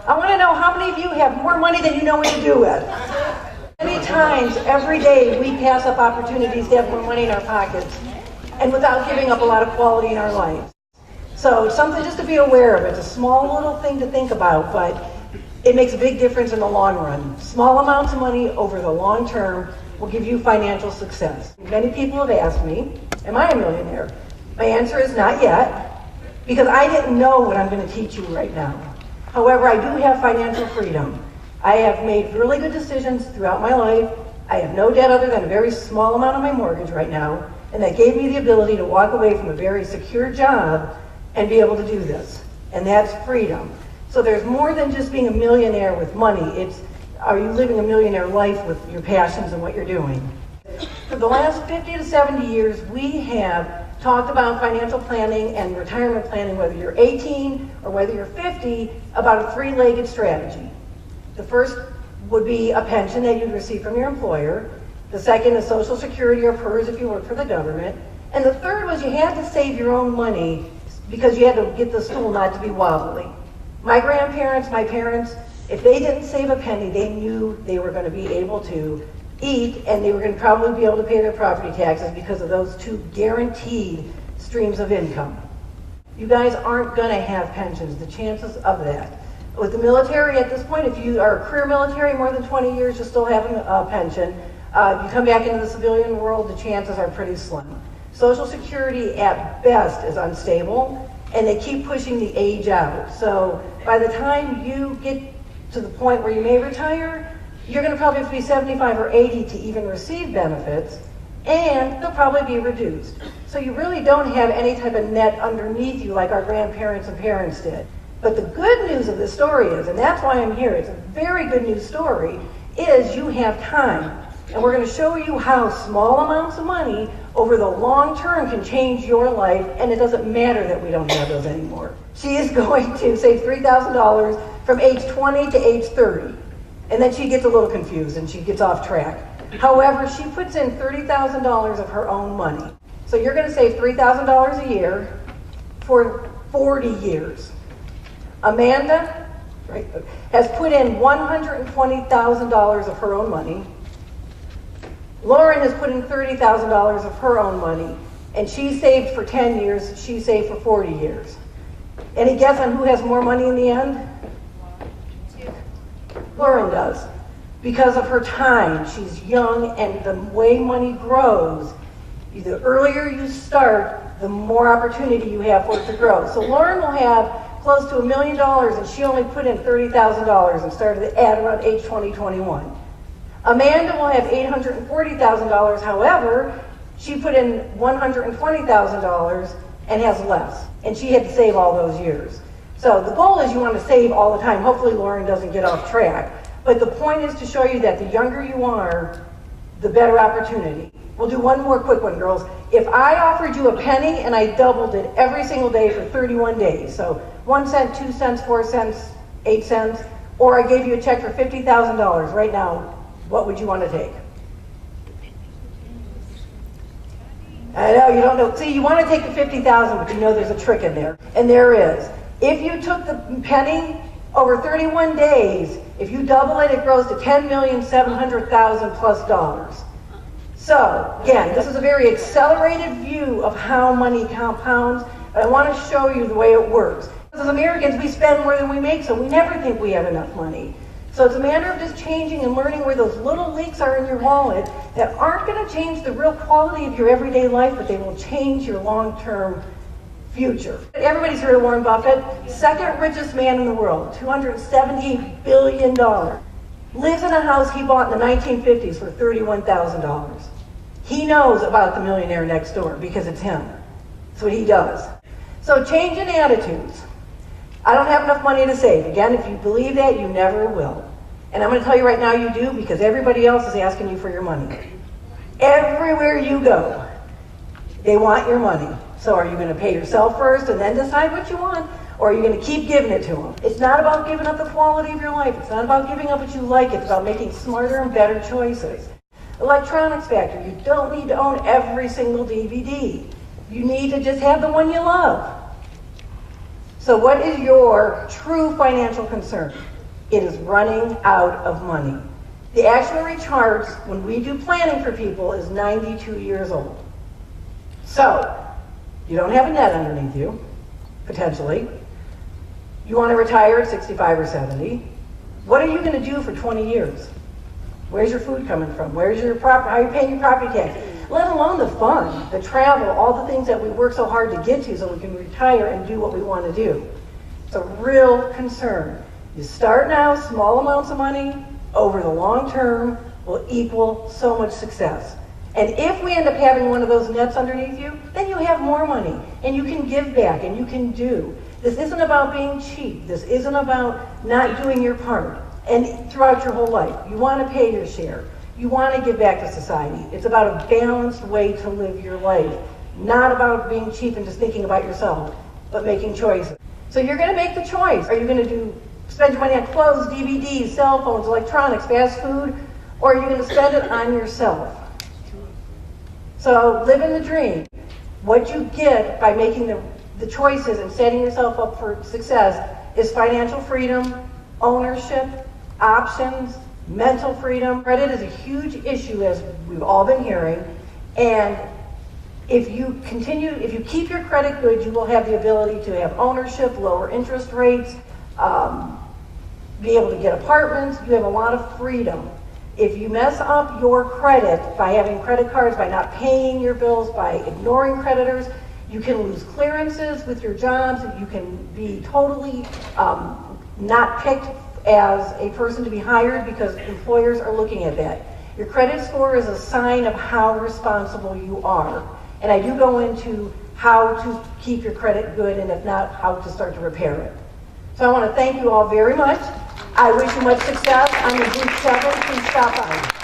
I want to know how many of you have more money than you know what to do with. Many times, every day, we pass up opportunities to have more money in our pockets, and without giving up a lot of quality in our life. So it's something just to be aware of. It's a small little thing to think about, but it makes a big difference in the long run. Small amounts of money over the long term will give you financial success. Many people have asked me, am I a millionaire? My answer is not yet, because I didn't know what I'm going to teach you right now. However, I do have financial freedom. I have made really good decisions throughout my life. I have no debt other than a very small amount of my mortgage right now, and that gave me the ability to walk away from a very secure job and be able to do this. And that's freedom. So there's more than just being a millionaire with money. It's, are you living a millionaire life with your passions and what you're doing? For the last 50 to 70 years, we have talked about financial planning and retirement planning, whether you're 18 or whether you're 50, about a three-legged strategy. The first would be a pension that you'd receive from your employer. The second is Social Security or PERS if you work for the government. And the third was you had to save your own money because you had to get the stool not to be wobbly. My grandparents, my parents, if they didn't save a penny, they knew they were going to be able to eat, and they were going to probably be able to pay their property taxes because of those two guaranteed streams of income. You guys aren't going to have pensions, the chances of that. With the military at this point, if you are a career military more than 20 years, you're still having a pension. You come back into the civilian world, the chances are pretty slim. Social Security at best is unstable, and they keep pushing the age out. So by the time you get to the point where you may retire, you're going to probably have to be 75 or 80 to even receive benefits, and they'll probably be reduced. So you really don't have any type of net underneath you like our grandparents and parents did. But the good news of this story is, and that's why I'm here, it's a very good news story, is you have time. And we're going to show you how small amounts of money over the long term can change your life, and it doesn't matter that we don't have those anymore. She is going to save $3,000 from age 20 to age 30. And then she gets a little confused and she gets off track. However, she puts in $30,000 of her own money. So you're going to save $3,000 a year for 40 years. Amanda, right, has put in $120,000 of her own money. Lauren has put in $30,000 of her own money. And she saved for 10 years, she saved for 40 years. Any guess on who has more money in the end? Lauren does. Because of her time, she's young, and the way money grows, the earlier you start, the more opportunity you have for it to grow. So Lauren will have close to $1 million, and she only put in $30,000 and started at around age 20, 21. Amanda will have $840,000, however, she put in $120,000 and has less, and she had to save all those years. So the goal is you want to save all the time. Hopefully Lauren doesn't get off track. But the point is to show you that the younger you are, the better opportunity. We'll do one more quick one, girls. If I offered you a penny and I doubled it every single day for 31 days, so 1 cent, 2 cents, 4 cents, 8 cents, or I gave you a check for $50,000 right now, what would you want to take? I know, you don't know. See, you want to take the $50,000, but you know there's a trick in there. And there is. If you took the penny over 31 days, if you double it, it grows to $10,700,000 plus dollars. So, again, this is a very accelerated view of how money compounds, but I want to show you the way it works. As Americans, we spend more than we make, so we never think we have enough money. So it's a matter of just changing and learning where those little leaks are in your wallet that aren't going to change the real quality of your everyday life, but they will change your long-term future. Everybody's heard of Warren Buffett, second richest man in the world, $270 billion. Lives in a house he bought in the 1950s for $31,000. He knows about the millionaire next door because it's him. That's what he does. So change in attitudes. I don't have enough money to save. Again, if you believe that, you never will. And I'm going to tell you right now you do, because everybody else is asking you for your money. Everywhere you go, they want your money. So are you going to pay yourself first and then decide what you want? Or are you going to keep giving it to them? It's not about giving up the quality of your life. It's not about giving up what you like. It's about making smarter and better choices. Electronics factory, you don't need to own every single DVD. You need to just have the one you love. So what is your true financial concern? It is running out of money. The actuary charts, when we do planning for people, is 92 years old. So, you don't have a net underneath you, potentially. You want to retire at 65 or 70. What are you going to do for 20 years? Where's your food coming from? Where's your property? How are you paying your property tax? Let alone the fun, the travel, all the things that we work so hard to get to so we can retire and do what we want to do. It's a real concern. You start now, small amounts of money, over the long term will equal so much success. And if we end up having one of those nets underneath you, then you have more money and you can give back and you can do. This isn't about being cheap. This isn't about not doing your part. And throughout your whole life, you want to pay your share. You want to give back to society. It's about a balanced way to live your life. Not about being cheap and just thinking about yourself, but making choices. So you're going to make the choice. Are you going to spend your money on clothes, DVDs, cell phones, electronics, fast food, or are you going to spend it on yourself? So live in the dream. What you get by making the choices and setting yourself up for success is financial freedom, ownership, options, mental freedom. Credit is a huge issue, as we've all been hearing, and if you keep your credit good, you will have the ability to have ownership, lower interest rates, be able to get apartments. You have a lot of freedom. If you mess up your credit by having credit cards, by not paying your bills, by ignoring creditors, you can lose clearances with your jobs. You can be totally not picked as a person to be hired because employers are looking at that. Your credit score is a sign of how responsible you are. And I do go into how to keep your credit good, and if not, how to start to repair it. So I want to thank you all very much. I wish you much success on the Group 7. Please stop by.